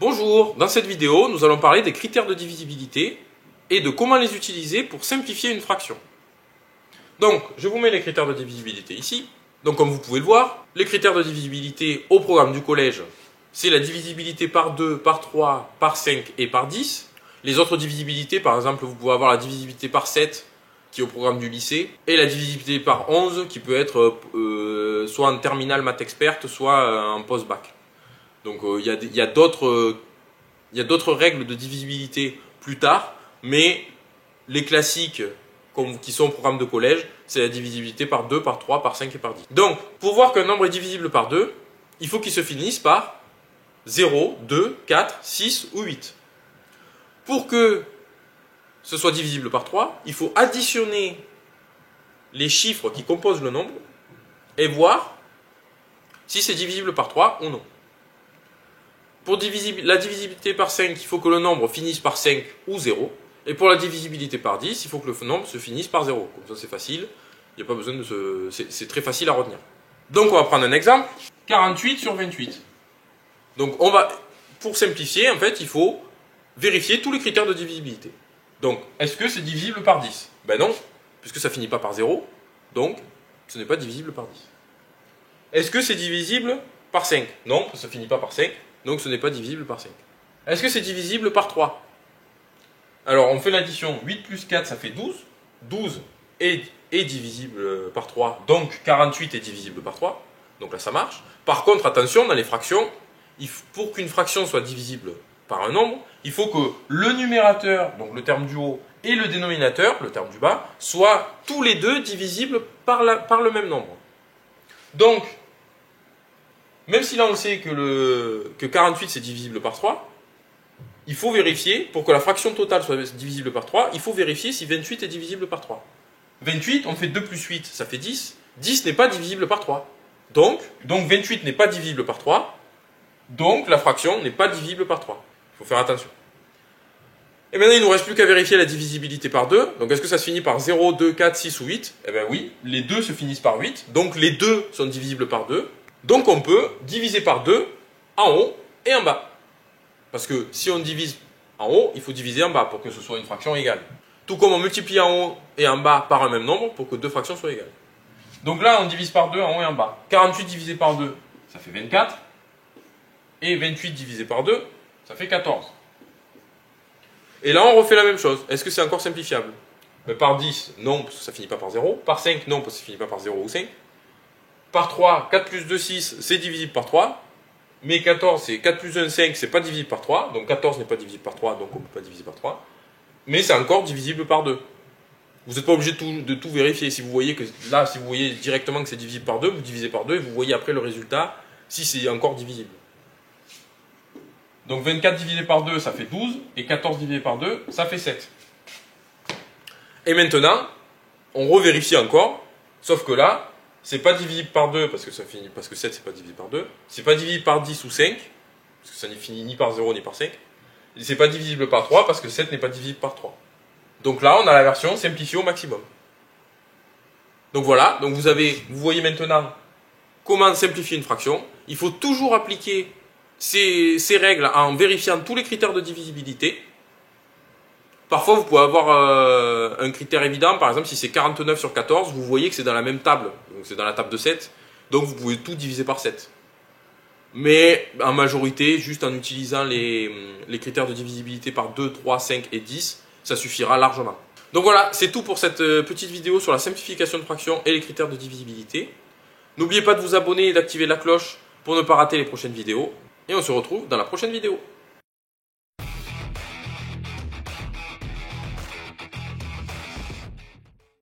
Bonjour, dans cette vidéo, nous allons parler des critères de divisibilité et de comment les utiliser pour simplifier une fraction. Donc, je vous mets les critères de divisibilité ici. Donc, comme vous pouvez le voir, les critères de divisibilité au programme du collège, c'est la divisibilité par 2, par 3, par 5 et par 10. Les autres divisibilités, par exemple, vous pouvez avoir la divisibilité par 7, qui est au programme du lycée, et la divisibilité par 11, qui peut être soit en terminale maths experte, soit en post-bac. Donc il y a d'autres règles de divisibilité plus tard, mais les classiques qui sont au programme de collège, c'est la divisibilité par 2, par 3, par 5 et par 10. Donc, pour voir qu'un nombre est divisible par 2, il faut qu'il se finisse par 0, 2, 4, 6 ou 8. Pour que ce soit divisible par 3, il faut additionner les chiffres qui composent le nombre et voir si c'est divisible par 3 ou non. Pour la divisibilité par 5, il faut que le nombre finisse par 5 ou 0. Et pour la divisibilité par 10, il faut que le nombre se finisse par 0. Comme ça, c'est facile. Il n'y a pas besoin de c'est très facile à retenir. Donc, on va prendre un exemple. 48 sur 28. Donc, pour simplifier, en fait, il faut vérifier tous les critères de divisibilité. Donc, est-ce que c'est divisible par 10? Ben non, puisque ça finit pas par 0. Donc, ce n'est pas divisible par 10. Est-ce que c'est divisible par 5? Non, ça ne finit pas par 5. Donc ce n'est pas divisible par 5. Est-ce que c'est divisible par 3? Alors on fait l'addition, 8 plus 4 ça fait 12. 12 est divisible par 3, donc 48 est divisible par 3. Donc là ça marche. Par contre attention, dans les fractions, pour qu'une fraction soit divisible par un nombre, il faut que le numérateur, donc le terme du haut, et le dénominateur, le terme du bas, soient tous les deux divisibles par le même nombre. Donc, même si là on sait que 48 c'est divisible par 3, il faut vérifier, pour que la fraction totale soit divisible par 3, il faut vérifier si 28 est divisible par 3. 28, on fait 2 plus 8, ça fait 10. 10 n'est pas divisible par 3. Donc 28 n'est pas divisible par 3. Donc la fraction n'est pas divisible par 3. Il faut faire attention. Et maintenant il ne nous reste plus qu'à vérifier la divisibilité par 2. Donc est-ce que ça se finit par 0, 2, 4, 6 ou 8? Eh bien oui, les deux se finissent par 8. Donc les deux sont divisibles par 2. Donc on peut diviser par 2 en haut et en bas. Parce que si on divise en haut, il faut diviser en bas pour que ce soit une fraction égale. Tout comme on multiplie en haut et en bas par un même nombre pour que deux fractions soient égales. Donc là, on divise par 2 en haut et en bas. 48 divisé par 2, ça fait 24. Et 28 divisé par 2, ça fait 14. Et là, on refait la même chose. Est-ce que c'est encore simplifiable? Par 10, non, parce que ça finit pas par 0. Par 5, non, parce que ça finit pas par 0 ou 5. Par 3, 4 plus 2, 6, c'est divisible par 3. Mais 14, c'est 4 plus 1, 5, c'est pas divisible par 3. Donc 14 n'est pas divisible par 3, donc on ne peut pas diviser par 3. Mais c'est encore divisible par 2. Vous n'êtes pas obligé de tout vérifier. Si vous voyez que là, si vous voyez directement que c'est divisible par 2, vous divisez par 2 et vous voyez après le résultat si c'est encore divisible. Donc 24 divisé par 2, ça fait 12. Et 14 divisé par 2, ça fait 7. Et maintenant, on revérifie encore. Sauf que là, c'est pas divisible par 2 parce que 7 c'est pas divisible par 2. C'est pas divisible par 10 ou 5 parce que ça n'est fini ni par 0 ni par 5. Et c'est pas divisible par 3 parce que 7 n'est pas divisible par 3. Donc là, on a la version simplifiée au maximum. Donc voilà, donc vous voyez maintenant comment simplifier une fraction. Il faut toujours appliquer ces règles en vérifiant tous les critères de divisibilité. Parfois, vous pouvez avoir un critère évident. Par exemple, si c'est 49 sur 14, vous voyez que c'est dans la même table. Donc, c'est dans la table de 7. Donc, vous pouvez tout diviser par 7. Mais, en majorité, juste en utilisant les critères de divisibilité par 2, 3, 5 et 10, ça suffira largement. Donc voilà, c'est tout pour cette petite vidéo sur la simplification de fractions et les critères de divisibilité. N'oubliez pas de vous abonner et d'activer la cloche pour ne pas rater les prochaines vidéos. Et on se retrouve dans la prochaine vidéo.